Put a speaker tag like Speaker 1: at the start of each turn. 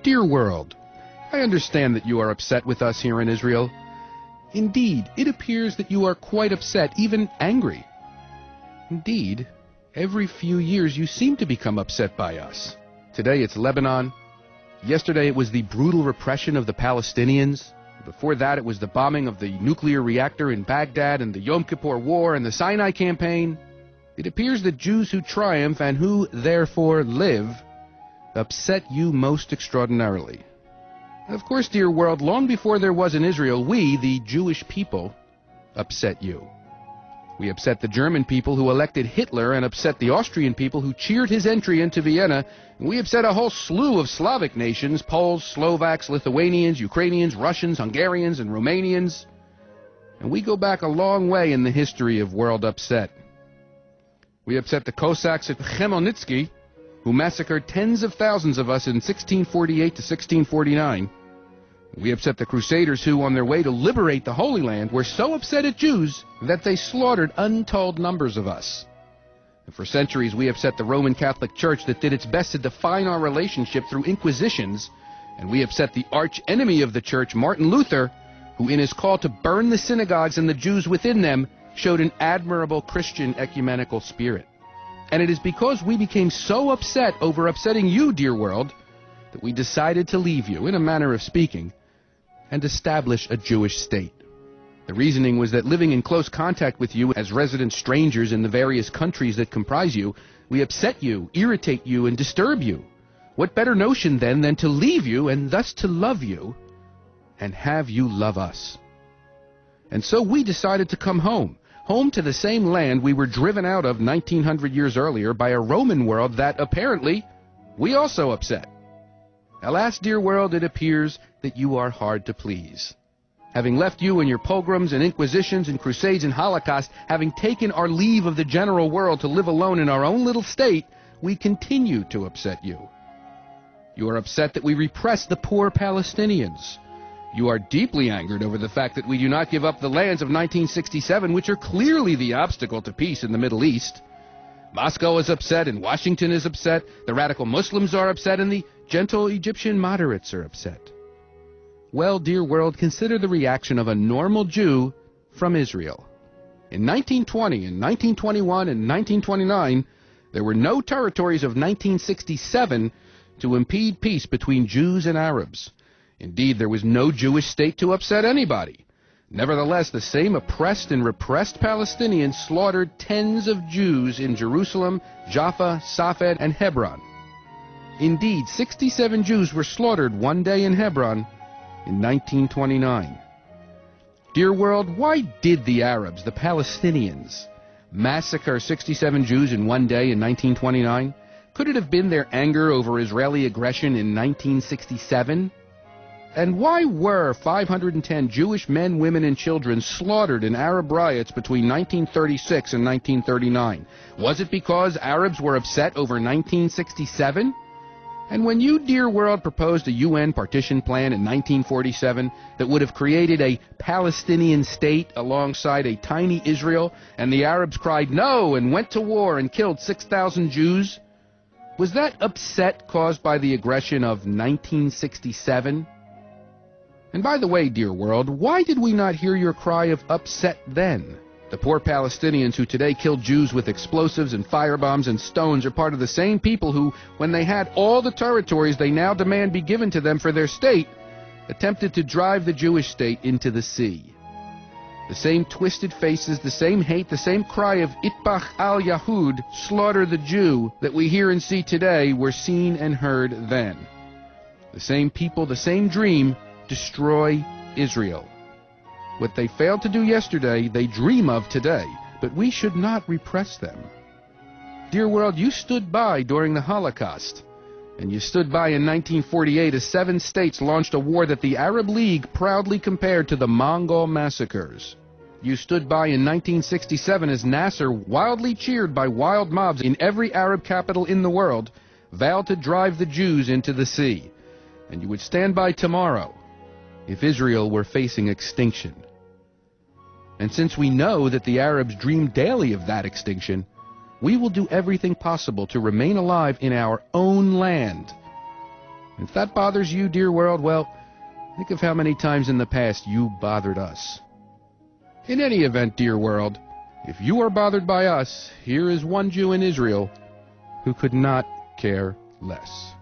Speaker 1: Dear world, I understand that you are upset with us here in Israel. Indeed, it appears that you are quite upset, even angry. Indeed, every few years you seem to become upset by us. Today it's Lebanon. Yesterday it was the brutal repression of the Palestinians. Before that it was the bombing of the nuclear reactor in Baghdad and the Yom Kippur War and the Sinai campaign. It appears that Jews who triumph and who therefore live upset you most extraordinarily. And of course, dear world, long before there was in Israel, we, the Jewish people, upset you. We upset the German people who elected Hitler and upset the Austrian people who cheered his entry into Vienna. And we upset a whole slew of Slavic nations, Poles, Slovaks, Lithuanians, Ukrainians, Russians, Hungarians, and Romanians. And we go back a long way in the history of world upset. We upset the Cossacks at Khmelnytsky, who massacred tens of thousands of us in 1648 to 1649. We upset the Crusaders who, on their way to liberate the Holy Land, were so upset at Jews that they slaughtered untold numbers of us. And for centuries we upset the Roman Catholic Church that did its best to define our relationship through inquisitions, and we upset the arch enemy of the Church, Martin Luther, who in his call to burn the synagogues and the Jews within them showed an admirable Christian ecumenical spirit. And it is because we became so upset over upsetting you, dear world, that we decided to leave you, in a manner of speaking, and establish a Jewish state. The reasoning was that living in close contact with you as resident strangers in the various countries that comprise you, we upset you, irritate you, and disturb you. What better notion, then, than to leave you, and thus to love you, and have you love us? And so we decided to come home to the same land we were driven out of 1900 years earlier by a Roman world that, apparently, we also upset. Alas, dear world, it appears that you are hard to please. Having left you and your pogroms and inquisitions and crusades and holocaust, having taken our leave of the general world to live alone in our own little state, we continue to upset you. You are upset that we repress the poor Palestinians. You are deeply angered over the fact that we do not give up the lands of 1967, which are clearly the obstacle to peace in the Middle East. Moscow is upset and Washington is upset. The radical Muslims are upset and the gentle Egyptian moderates are upset. Well, dear world, consider the reaction of a normal Jew from Israel. In 1920, in 1921, and 1929, there were no territories of 1967 to impede peace between Jews and Arabs. Indeed, there was no Jewish state to upset anybody. Nevertheless, the same oppressed and repressed Palestinians slaughtered tens of Jews in Jerusalem, Jaffa, Safed, and Hebron. Indeed, 67 Jews were slaughtered one day in Hebron in 1929. Dear world, why did the Arabs, the Palestinians, massacre 67 Jews in one day in 1929? Could it have been their anger over Israeli aggression in 1967? And why were 510 Jewish men, women, and children slaughtered in Arab riots between 1936 and 1939? Was it because Arabs were upset over 1967? And when you, dear world, proposed a UN partition plan in 1947 that would have created a Palestinian state alongside a tiny Israel, and the Arabs cried no and went to war and killed 6,000 Jews, was that upset caused by the aggression of 1967? And by the way, dear world, why did we not hear your cry of upset then? The poor Palestinians who today kill Jews with explosives and firebombs and stones are part of the same people who, when they had all the territories they now demand be given to them for their state, attempted to drive the Jewish state into the sea. The same twisted faces, the same hate, the same cry of Itbach al-Yahud, slaughter the Jew, that we hear and see today were seen and heard then. The same people, the same dream, destroy Israel. What they failed to do yesterday, they dream of today, but we should not repress them. Dear world, you stood by during the Holocaust, and you stood by in 1948 as 7 states launched a war that the Arab League proudly compared to the Mongol massacres. You stood by in 1967 as Nasser, wildly cheered by wild mobs in every Arab capital in the world, vowed to drive the Jews into the sea. And you would stand by tomorrow if Israel were facing extinction. And since we know that the Arabs dream daily of that extinction, we will do everything possible to remain alive in our own land. If that bothers you, dear world, well, think of how many times in the past you bothered us. In any event, dear world, if you are bothered by us, here is one Jew in Israel who could not care less.